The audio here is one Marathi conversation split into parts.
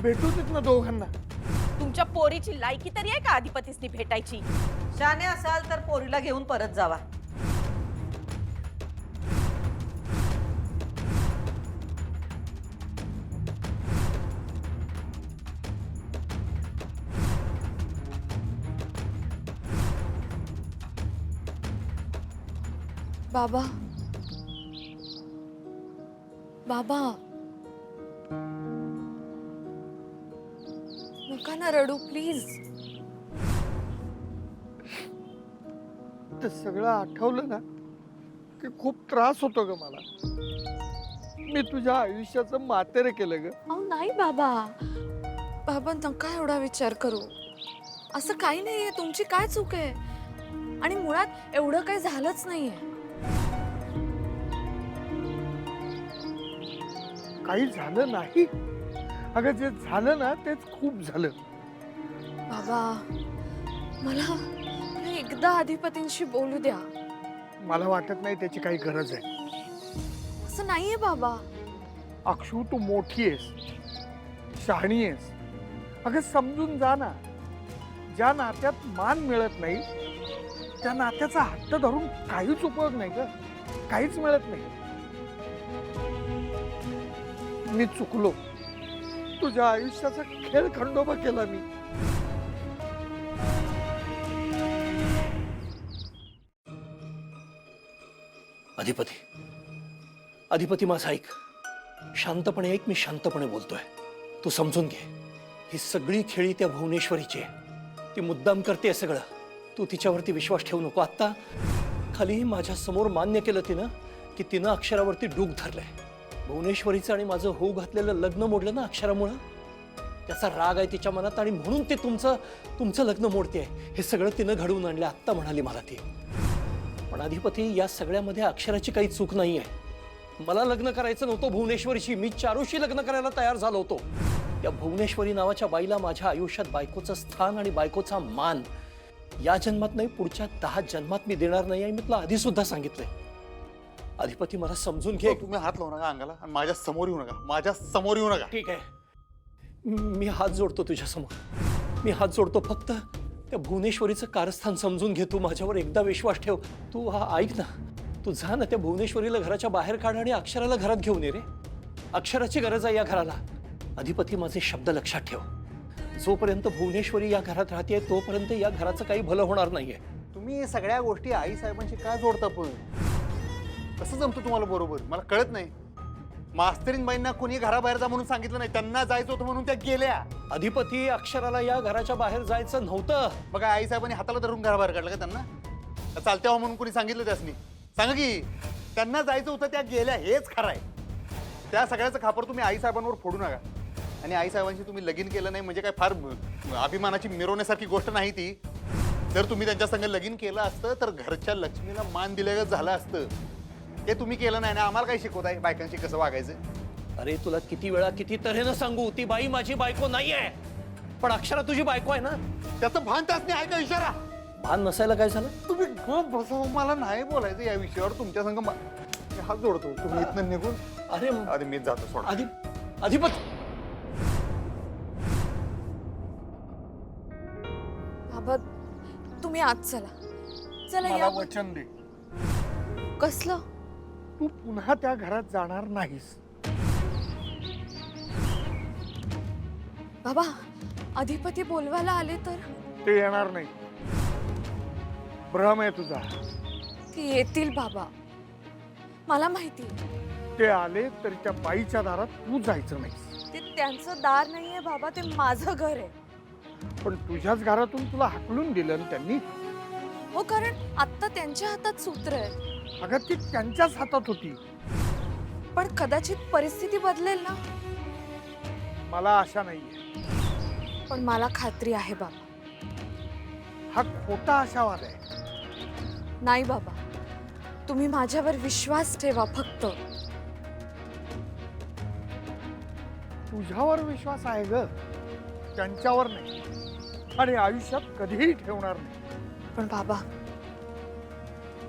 भेटू देत ना दोघांना. तुमच्या पोरीची लायकी तरी आहे का अधिपतीसनी भेटायची? शाने असाल तर पोरीला घेऊन परत जावा. बाबा बाबा नका ना रडू प्लीज. ते सगळं आठवलं ना की खूप त्रास होतो ग मला. मी तुझ्या आयुष्याचं मातेरे केलं ग. अहो नाही बाबा, बाबा नका एवढा विचार करू. असं काही नाहीये, तुमची काय चूक आहे? आणि मुळात एवढं काही झालंच नाहीये. काही झालं नाही अगं, जे झालं ना तेच खूप झालं. बाबा मला एकदा अधिपतींशी बोलू द्या. मला वाटत नाही त्याची काही गरज आहे. असं नाहीये बाबा. अक्षू तू मोठी आहेस, शहाणी आहेस. अगं समजून जा ना. ज्या नात्यात मान मिळत नाही त्या नात्याचा हट्ट धरून काहीच उपयोग नाही ग. काहीच मिळत नाही. मी चुकलो. तुझ्या आयुष्याचा खेळ खंडोबा केला मी. अधिपती, अधिपती माझं ऐक. शांतपणे ऐक, मी शांतपणे बोलतोय. तू समजून घे. ही सगळी खेळी त्या भुवनेश्वरीची आहे. ती मुद्दाम करते सगळं. तू तिच्यावरती विश्वास ठेवू नको. आता खाली माझ्या समोर मान्य केलं तिनं की तिनं अक्षरावरती डूक धरलंय. भुवनेश्वरीचं आणि माझं होऊ घातलेलं लग्न मोडलं ना अक्षरामुळं. त्याचा राग आहे तिच्या मनात आणि म्हणून ते तुमचं लग्न मोडते. हे सगळं तिनं घडवून आणलं. आत्ता म्हणाली मला ती. पण अधिपती, या सगळ्यामध्ये अक्षराची काही चूक नाही आहे. मला लग्न करायचं नव्हतं भुवनेश्वरीशी. मी चारूशी लग्न करायला तयार झालो होतो. या भुवनेश्वरी नावाच्या बाईला माझ्या आयुष्यात बायकोचं स्थान आणि बायकोचा मान या जन्मात नाही, पुढच्या 10 जन्मात मी देणार नाही आहे. मी तुला आधी सुद्धा सांगितलंय. अधिपती मला समजून घे. तुम्ही हात लावू नका अंगाला आणि माझ्या समोर येऊ नका. माझ्या समोर येऊ नका. ठीक आहे, मी हात जोडतो तुझ्या समोर. मी हात जोडतो. फक्त त्या भुवनेश्वरीचं कारस्थान समजून घे. तू माझ्यावर एकदा विश्वास ठेव. तू ऐक ना, तू जा ना त्या भुवनेश्वरीला घराच्या बाहेर काढ आणि अक्षराला घरात घेऊन ये रे. अक्षराची गरज आहे या घराला. अधिपती, माझे शब्द लक्षात ठेव. जोपर्यंत भुवनेश्वरी या घरात राहते तोपर्यंत या घराचं काही भलं होणार नाहीये. तुम्ही सगळ्या गोष्टी आई साहेबांशी का जोडता? पण कसं जमतं तुम्हाला बरोबर? मला कळत नाही. मास्तरीनबाईंना कोणी घराबाहेर जा म्हणून सांगितलं नाही. त्यांना जायचं होतं म्हणून त्या गेल्या. अधिपती, अक्षराला या घराच्या बाहेर जायचं नव्हतं. बघा, आई साहेबांनी हाताला धरून घराबाहेर काढलं का त्यांना? का चालत्या हो म्हणून कोणी सांगितलं त्यासनी? सांगा की. त्यांना जायचं होतं, त्या गेल्या. हेच खरं आहे. त्या सगळ्याचं खापर तुम्ही आई साहेबांवर फोडू नका. आणि आई साहेबांशी तुम्ही लगीन केलं नाही म्हणजे काय फार अभिमानाची मिरवण्यासारखी गोष्ट नाही ती. जर तुम्ही त्यांच्या संग लगीन केलं असतं तर घरच्या लक्ष्मीला मान दिल्यागत झालं असतं. ते तुम्ही केलं नाही ना. आम्हाला काय शिकवत आहे बायकांशी कसं वागायचं? अरे तुला किती वेळा किती तऱ्हेनं सांगू, ती बाई माझी बायको नाहीये. पण अक्षरा तुझी बायको आहे ना. त्याचं भान त्यासनी आहे का? इशारा. भान नसायला काय झालं? तुम्ही गप बसा. मला नाही बोलायचं या विषयावर तुमच्या संग. मी हात जोडतो. तुम्ही इथनं निघून. अरे अरे मीच जातो. सोडा. अधिपती, बाबा तुम्ही आत चला. चला मला या. वचन दे, कसलं? तू पुन्हा त्या घरात जाणार नाहीस. बाबा अधिपती बोलवायला आले तर? ते येणार नाही. भ्रम आहे तुझा. ते येतील बाबा, मला माहिती. ते आले तरी त्या बाईच्या दारात तू जायचं नाहीस. ते त्यांचं दार नाहीये बाबा, ते माझं घर आहे. पण तुझ्याच घरातून तुला हाकलून दिलं ना त्यांनी. हो, कारण आता त्यांच्या हातात सूत्र आहे. अगं ती त्यांच्याच हातात होती. पण कदाचित परिस्थिती बदलेल ना. मला आशा नाहीये. पण मला खात्री आहे बाबा. हा खोटा आशावाद आहे. नाही बाबा, तुम्ही माझ्यावर विश्वास ठेवा फक्त. तुझ्यावर विश्वास आहे ग, त्यांच्यावर नाही. आणि आयुष्यात कधीही ठेवणार नाही. पण बाबा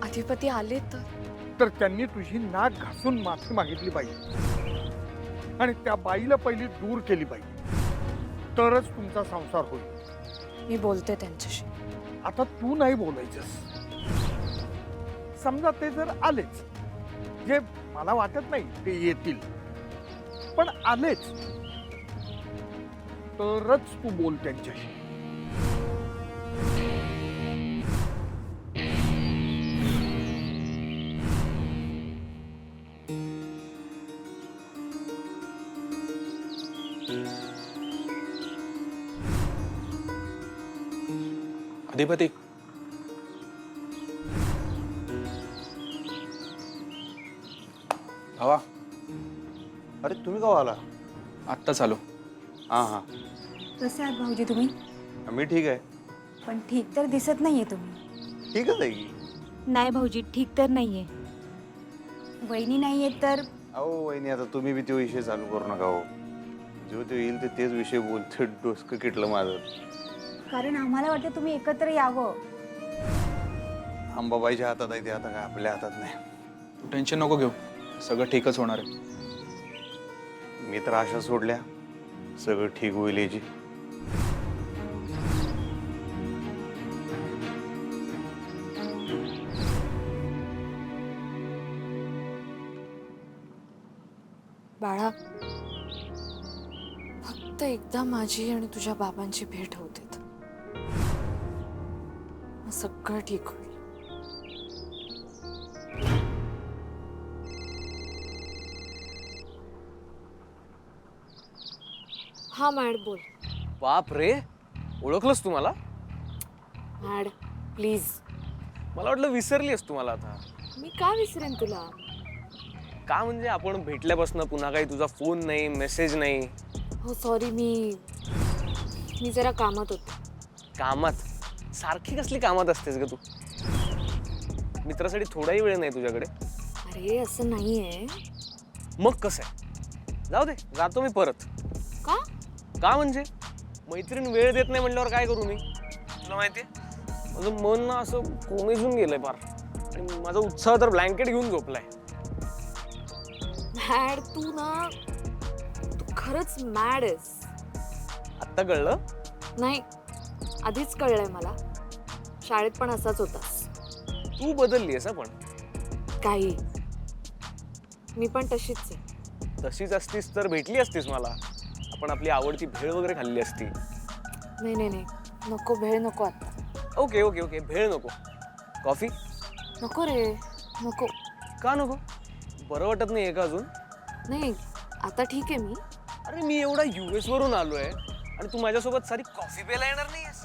अधिपती आले तर त्यांनी तुझी नाक घासून माफी मागितली बाई. आणि त्या बाईला पहिली दूर केली बाई. तरच तुमचा संसार होईल. मी बोलते त्यांच्याशी. आता तू नाही बोलायचंस. समजा ते जर आलेच, जे मला वाटत नाही ते येतील, पण आलेच तरच तू बोल त्यांच्याशी. अधिपती, भावा अरे तुम्ही का आला? आत्ताच आलो. हां हां, कसे आहात भाऊजी तुम्ही? मी ठीक आहे. पण ठीक तर दिसत नाहीये तुम्ही. ठीकच आहे की. नाही भाऊजी, ठीक तर नाहीये. वहिनी नाहीये तर अहो वहिनी, आता तुम्ही बी तो विषय चालू करू नका हो. जो ते येईल तेच विषय बोलते. डोसकं किटलं माझं. कारण आम्हाला वाटतं तुम्ही एकत्र यावं. अंबाबाईच्या हातात आहे ते, आता काय आपल्या हातात नाही. तू टेन्शन नको घेऊ, सगळं ठीकच होणार आहे. मी तर आशा सोडल्या सगळं ठीक होईल याची. बाळा, फक्त एकदा माझी आणि तुझ्या बाबांची भेट होते मग सगळं ठीक होईल. हा मॅड, बोल. बाप रे, ओळखलंस तुम्हाला? Mad please. मला वाटलं विसरलीस तुम्हाला आता. मी का विसरेन तुला? का म्हणजे आपण भेटल्यापासून पुन्हा काही तुझा फोन नाही, मेसेज नाही. हो सॉरी, मी जरा कामात होते. कामात? सारखी कसली कामात असतेस ग तू? मित्रासाठी थोडाही वेळ नाही तुझ्याकडे? अरे असं नाहीये. मग कसं आहे? जाऊ दे, जातो मी परत. का? का म्हणजे मैत्रीण वेळ देत नाही म्हटल्यावर काय करू मी? तुला माहितीये, माझं मन ना असं कोमेजून गेलंय फार, आणि माझा उत्साह तर ब्लँकेट घेऊन झोपलाय. मॅड, तू खरंच मॅड आहेस. आत्ता कळलं? नाही, आधीच कळलंय मला. शाळेत पण असाच होतास. तू बदललीयस पण. काही, मी पण तशीच आहे. तशीच असतीस तर भेटली असतीस मला. आपण आपली आवडती भेळ वगैरे खाल्ली असती. नाही नाही नाही, नको भेळ नको आता. ओके ओके ओके, भेळ नको. कॉफी? नको रे, नको. का नको? बरं वाटत नाही का अजून? नाही, आता ठीक आहे मी. अरे मी एवढा US वरून आलोय आणि तू माझ्यासोबत सारी कॉफी प्यायला येणार नाहीयेस?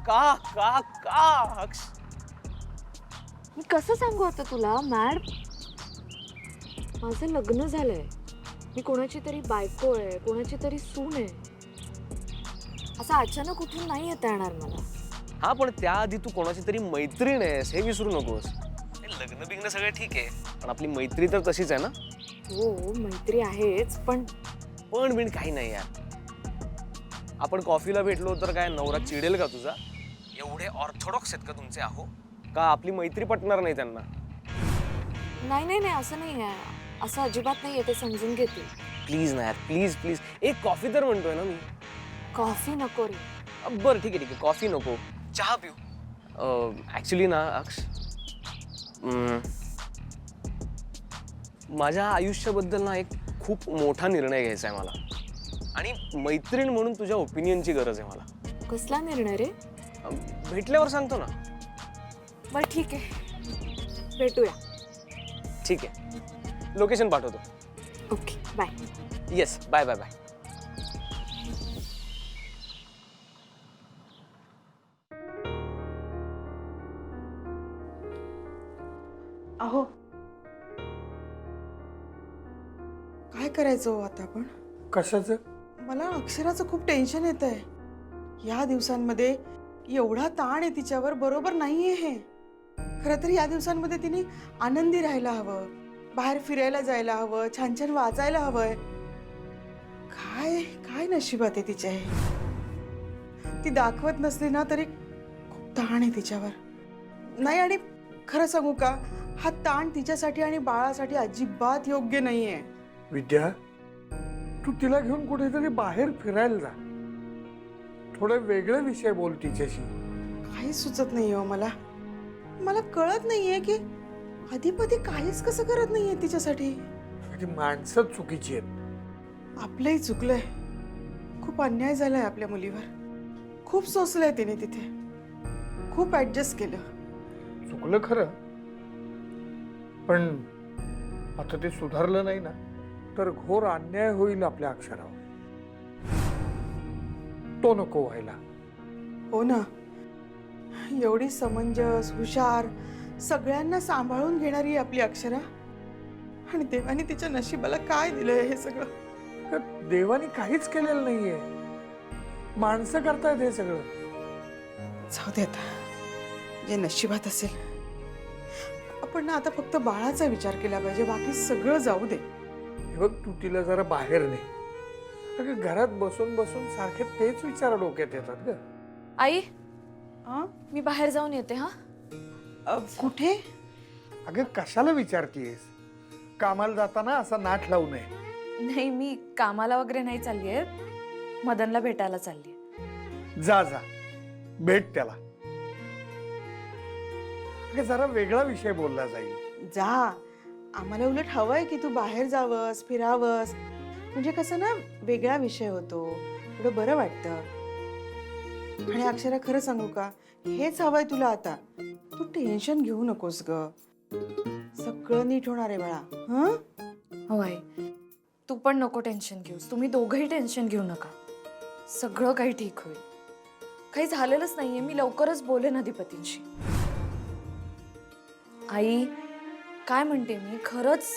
का का का अक्ष? मी कसं सांगू आता तुला मॅड? माझं लग्न झालंय. मी कोणाची तरी बायको आहे, कोणाची तरी सून आहे. असं अचानक उठून नाही येता येणार मला. हा, पण त्याआधी तू कोणाची तरी मैत्रीण आहेस हे विसरू नकोस. लग्न बिग्न सगळं ठीक आहे, पण आपली मैत्री तर तशीच आहे ना? हो, मैत्री आहेच, पण बिन काही नाही यार. आपण कॉफीला भेटलो तर काय नवरा चिडेल का तुझा? एवढे ऑर्थोडॉक्स आहेत का तुमचे आहो? का आपली मैत्री पटणार नाही त्यांना? नाही नाही नाही, असं नाही आहे. असं अजिबात नाही आहे, ते समजून घे तू. प्लीज ना यार, प्लीज प्लीज. एक कॉफी तर म्हणतोय ना मी. कॉफी नको रे. बरं ठीक आहे, कॉफी नको, चहा पिऊ. ॲक्च्युली ना अक्ष, माझ्या आयुष्याबद्दल ना एक खूप मोठा निर्णय घ्यायचा आहे मला, आणि मैत्रीण म्हणून तुझ्या ओपिनियनची गरज आहे मला. कसला निर्णय रे? भेटल्यावर सांगतो ना. बरं ठीक आहे, भेटूया. ठीक आहे, लोकेशन पाठवतो. Okay, bye. Yes, bye bye bye. अहो, काय करायचं हो आता आपण? कशाचं? मला अक्षराचं खूप टेन्शन येत आहे. या दिवसांमध्ये एवढा ताण आहे तिच्यावर, बरोबर नाहीये हे. खरं तर या दिवसांमध्ये तिने आनंदी राहायला हवं, बाहेर फिरायला जायला हवं, छान छान वाचायला हवंय. काय काय नशिबात आहे तिच्या हे. ती दाखवत नसली ना तरी खूप ताण आहे तिच्यावर. नाही, आणि खरं सांगू का, हा ताण तिच्यासाठी आणि बाळासाठी अजिबात योग्य नाहीये. विद्या, तू तिला घेऊन कुठेतरी बाहेर फिरायला जा. थोडे वेगळे विषय बोल तिच्याशी. काही सुचत नाही हो मला. मला कळत नाहीये की अधिपती काहीच कसं करत नाहीये तिच्यासाठी. ती माणसं चुकीची आहेत. आपलंही चुकलंय. खूप अन्याय झालाय आपल्या मुलीवर. खूप सोसलंय तिने तिथे. खूप ऍडजस्ट केलं. चुकलं खरं, पण आता ते सुधारलं नाही ना तर घोर अन्याय होईल आपल्या अक्षरावर. तो नको व्हायला. हो ना. एवढी समंजस, हुशार, सगळ्यांना सांभाळून घेणारी आपली अक्षरा, आणि देवाने तिच्या नशिबाला काय दिलंय हे सगळं. तर देवाने काहीच केलेलं नाहीये. माणसं करतायत हे सगळं. जाऊ दे आता, जे नशिबात असेल. आपण ना आता फक्त बाळाचा विचार केला पाहिजे. बाकी सगळं जाऊ दे. हे बघ, तू तिला जरा बाहेर ने. अगं घरात बसून बसून सारखे तेच विचार डोक्यात येतात ग. आई, हा? मी बाहेर जाऊन येते. हा, कुठे? अगं कशाला विचारतीयस? कामाला जाताना असा नाट लावू नये. नाही, मी कामाला वगैरे नाही चाललीये. मदनला भेटायला चाललीये. जा जा, भेट त्याला. अगं जरा वेगळा विषय बोलला जाईल. जा. आम्हाला उलट हवंय की तू बाहेर जावंस, फिरावंस. म्हणजे कसं ना, वेगळा विषय होतो, थोडं बरं वाटतं. आणि अक्षरा, खरं सांगू का, हेच हवंय तुला आता. तू टेन्शन घेऊ नकोस ग. सगळं नीट होणार आहे बाळा. हं? हो आई, तू पण नको टेन्शन घेऊस. तुम्ही दोघंही टेन्शन घेऊ नका. सगळं काही ठीक होईल. काही झालेलंच नाहीये. मी लवकरच बोलेन अधिपतींशी. आई, काय म्हणते मी, खरंच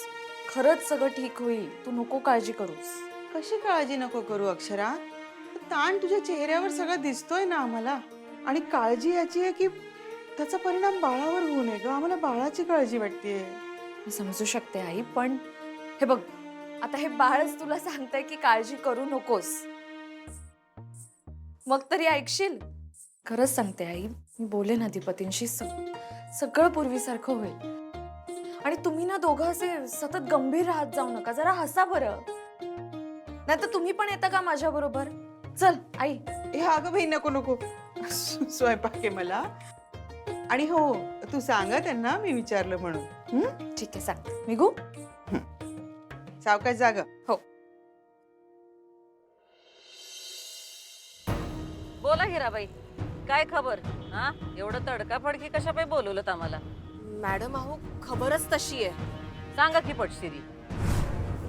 खरंच सगळं ठीक होईल. तू नको काळजी करूस. कशी काळजी नको करू अक्षरा? ताण तुझ्या चेहऱ्यावर सगळं दिसतोय ना आम्हाला. आणि काळजी याची आहे की त्याचा परिणाम बाळावर होऊ नये ग. आम्हाला बाळाची काळजी वाटतेय. मी समजू शकते आई, पण हे बघ, आता हे बाळच तुला सांगतंय की काळजी करू नकोस. मग तरी ऐकशील? खरंच सांगते आई, मी बोलेन अधिपतींशी. सगळं पूर्वीसारखं होईल. आणि तुम्ही ना दोघं असे सतत गंभीर राहत जाऊ नका. जरा हसा बरं. नाही तर तुम्ही पण येता का माझ्या बरोबर? चल आई. हे अगं भाई, नको नको. स्वयंपाक आहे मला. आणि हो, तू सांगा त्यांना मी विचारलं म्हणून. ठीक आहे, सांग. निघू? सावकाश जाग. हो. बोला हिराबाई, काय खबर? हा, एवढं तडकाफडकी कशा पायी बोलवलं आम्हाला? मॅडम, अहो खबरच तशी आहे. सांगा की पटशिरी.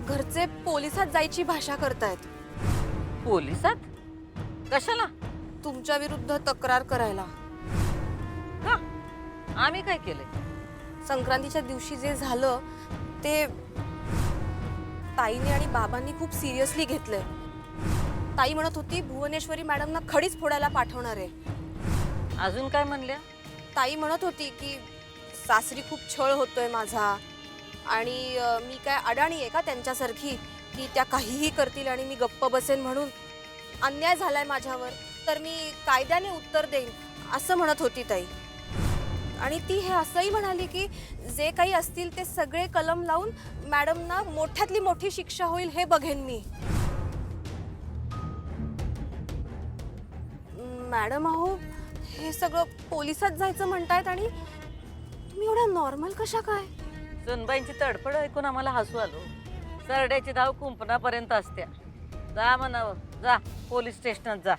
घरचे पोलिसात जायची भाषा करतायत. पोलिसात? कशाला? तुमच्या विरुद्ध तक्रार करायला. का? आम्ही काय केलंय? संक्रांतीच्या दिवशी जे झालं ते ताईने आणि बाबांनी खूप सिरियसली घेतलंय. ताई म्हणत होती भुवनेश्वरी मॅडमना खडीच फोडायला पाठवणार आहे. अजून काय म्हणल्या? ताई म्हणत होती की सासरी खूप छळ होतोय माझा, आणि मी काय अडाणी आहे का त्यांच्यासारखी की त्या काहीही करतील आणि मी गप्प बसेन. म्हणून अन्याय झालाय माझ्यावर तर मी कायद्याने उत्तर देईन असं म्हणत होती ताई. आणि ती हे असंही म्हणाली की जे काही असतील ते सगळे कलम लावून मॅडमना मोठ्यातली मोठी शिक्षा होईल हे बघेन मी. मॅडम, अहो हे सगळं पोलिसात जायचं म्हणतायत आणि तुम्ही एवढ्या नॉर्मल कशा काय? सुनबाईंची तडफड ऐकून आम्हाला हसू आलो. सरड्याची धाव कुंपणापर्यंत असत्या. जा म्हणावं, जा पोलीस स्टेशनात जा.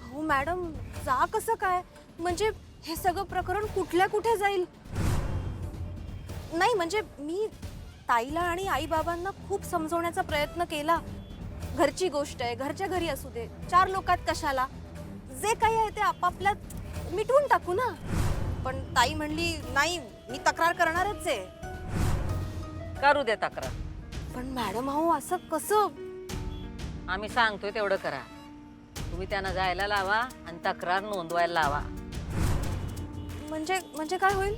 हो मॅडम, जा कसं काय? म्हणजे हे सगळं प्रकरण कुठल्या कुठे जाईल? नाही म्हणजे मी ताईला आणि आई बाबांना खूप समजवण्याचा प्रयत्न केला. घरची गोष्ट आहे, घरच्या घरी असू दे, 4 लोकात कशाला, जे काही आहे ते आपापल्यात मिटवून टाकू ना. पण ताई म्हणली नाही, मी तक्रार करणारच आहे. करू द्या तक्रार. पण मॅडम, अहो असं कसं? आम्ही सांगतोय तेवढं करा. तुम्ही त्यांना जायला लावा आणि तक्रार नोंदवायला लावा. म्हणजे काय होईल?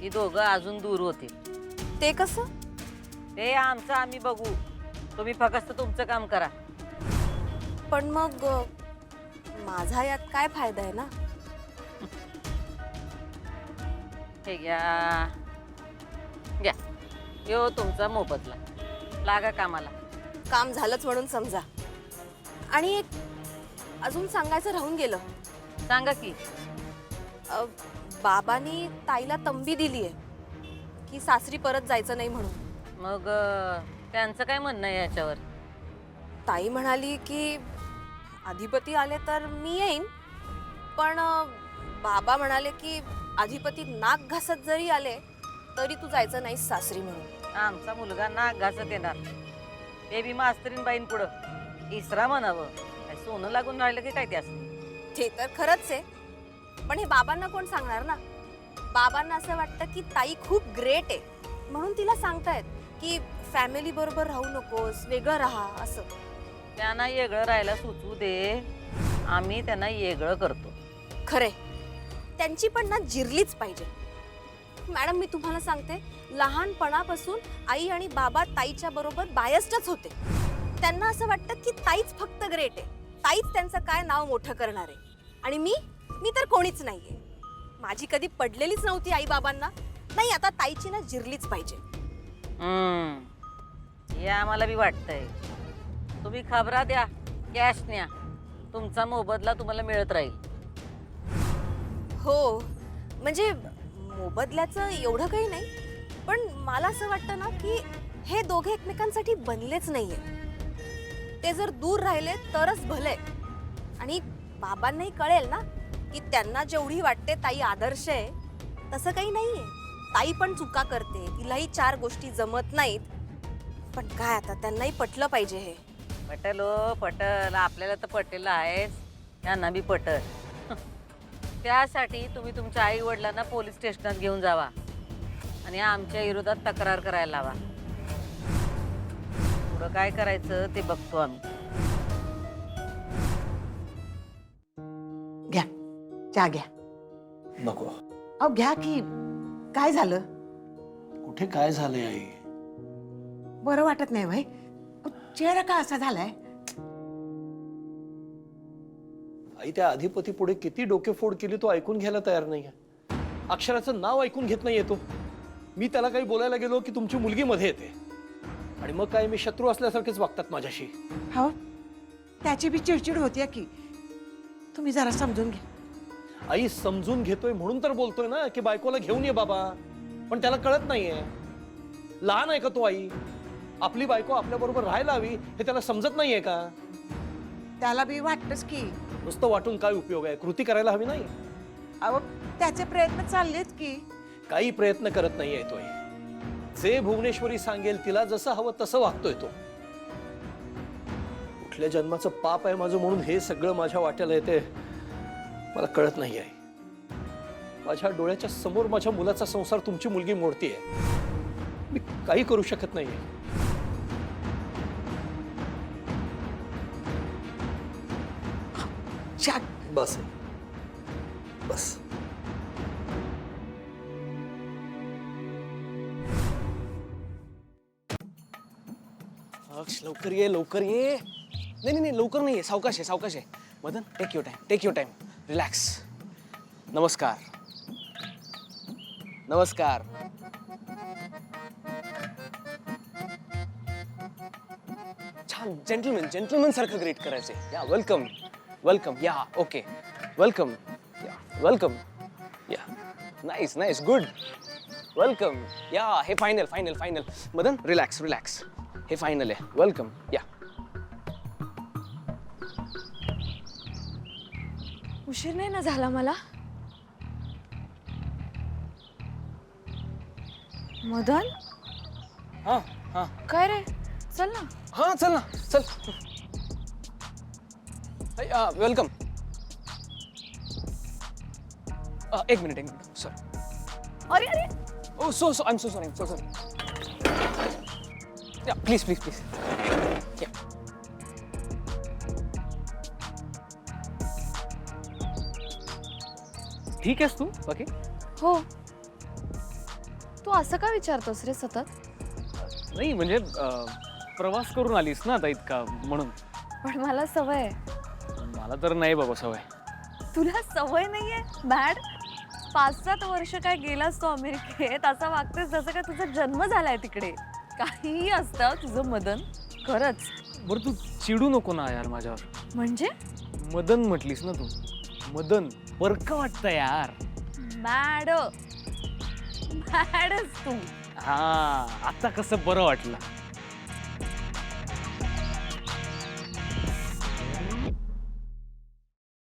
ही दोघं अजून दूर होतील. ते कसं? ते आमचं आम्ही बघू. तुम्ही फक्त तुमचं काम करा. पण मग माझा यात काय फायदा आहे ना? हे घ्या घ्या, यो तुमचा मोबदला. लागा कामाला. काम झालंच म्हणून समजा. आणि अजून सांगायचं राहून गेलं. सांगा की. बाबांनी ताईला तंबी दिलीये की सासरी परत जायचं नाही म्हणून. मग त्यांचं काय म्हणणं आहे याच्यावर? ताई म्हणाली की अधिपती आले तर मी येईन, पण बाबा म्हणाले की अधिपती नाक घासत जरी आले तरी तू जायचं नाहीस सासरी म्हणून. आमचा मुलगा नाक घासत येणार, ते बी मास्तरीन बाईन पुढं इसरा म्हणावं. काय सोनं लागून राहिलं की काय त्यास? ते तर खरंच आहे, पण हे बाबांना कोण सांगणार ना. बाबांना असं वाटतं की ताई खूप ग्रेट आहे म्हणून तिला सांगतायत की फॅमिली बरोबर राहू नकोस, वेगळं राहा असं. त्यांना वेगळं राहायला सुचवू दे, आम्ही त्यांना वेगळं करतो. खरे, त्यांची पण ना जिरलीच पाहिजे. मॅडम मी तुम्हाला सांगते, लहानपणापासून आई आणि बाबा ताईच्या बरोबर बायस्टच होते. त्यांना असं वाटतं की ताईच फक्त ग्रेट आहे, ताईच त्यांचं काय नाव मोठं करणार आहे. आणि मी तर कोणीच नाहीये. माझी कधी पडलेलीच नव्हती आई बाबांना. नाही, आता ताईची ना जिरलीच पाहिजे. हे आम्हाला बी वाटतंय. तुम्ही खबरा द्या, कॅश न्या, तुमचा मोबदला तुम्हाला मिळत राहील. हो, म्हणजे मोबदल्याचं एवढं काही नाही, पण मला असं वाटतं ना की हे दोघे एकमेकांसाठी बनलेच नाहीये. ते जर दूर राहिले तरच भले. आणि बाबांनाही कळेल ना की त्यांना जेवढी वाटते ताई आदर्श आहे तसं काही नाहीये. ताई पण चुका करते, तिलाही 4 गोष्टी जमत नाहीत. पण काय आता, त्यांनाही पटलं पाहिजे हे. पटल हो पटल, आपल्याला तर पटेल आहेच, त्यांना बी पटल. त्यासाठी तुम्ही तुमच्या आई वडिलांना पोलीस स्टेशनात घेऊन जावा आणि आमच्या विरोधात तक्रार करायला लावा. पुढं काय करायचं ते बघतो आम्ही. घ्या चहा घ्या. नको. अहो घ्या की. काय झालं? कुठे काय झालंय आई? बरं वाटत नाही भाई, चेहरा का असा झालाय? आई त्या अधिपती पुढे किती डोकेफोड केली तो ऐकून घ्यायला तयार नाहीये. अक्षराचं नाव ऐकून घेत नाहीये तो. मी त्याला काही बोलायला गेलो की तुमची मुलगी मध्ये येते आणि मग काय मी शत्रू असल्यासारखेच वागतात माझ्याशी. हो, त्याची बी चिडचिड होतीये की. तुम्ही जरा समजून घ्या. आई समजून घेतोय म्हणून तर बोलतोय ना की बायकोला घेऊन ये बाबा, पण त्याला कळत नाहीये. लहान आहे का तो आई? आपली बायको आपल्या बरोबर राहायला हवी हे त्याला समजत नाहीये का? त्याला बी वाटतच की. नुसतं वाटून काय उपयोग आहे? कृती करायला हवी नाही? अहो त्याचे प्रयत्न चाललेत की. काही प्रयत्न करत नाहीये तो आई. जे भुवनेश्वरी सांगेल तिला जसं हवं तसं वागतोय तो. कुठल्या जन्माचं पाप आहे माझं म्हणून हे सगळं माझ्या वाट्याला येते मला कळत नाही आहे. माझ्या डोळ्याच्या समोर माझ्या मुलाचा संसार तुमची मुलगी मोडतीये. मी काही करू शकत नाहीये. बस बस. अक्ष लवकर ये लवकर ये. नाही नाही लवकर नाही, सावकाश आहे. Madan take your time, relax. नमस्कार. छान जेंटलमॅन सारखं ग्रीट करायचे. या वेलकम या ओके वेलकम या नाईस गुड वेलकम या. हे फायनल मदन रिलॅक्स. हे फायनल आहे. वेलकम या. उशीर नाही ना झाला मला? मदन हा काय रे, चल ना. हा चल. वेलकम. एक मिनिट सर. अरे Oh, I'm so sorry. Yeah, please. Yeah. ठीक आहेस तू बाकी? हो. तू असं का विचारतोस रे सतत? नाही म्हणजे प्रवास करून आलीस ना आता इतका म्हणून. पण मला सवय आहे. मला तर नाही बाबा सवय. तुला सवय नाहीये? बॅड. 5-7 वर्ष काय गेलास तो अमेरिकेत, असं वागतेस जसं काय तुझा जन्म झालाय तिकडे. काहीही असतं तुझं मदन, खरंच. बरं तू चिडू नको ना यार माझ्यावर. म्हणजे मदन म्हटलीस ना तू, मदन परक वाटतं यार. मॅडच तू. हा, आता कसं बरं वाटलं.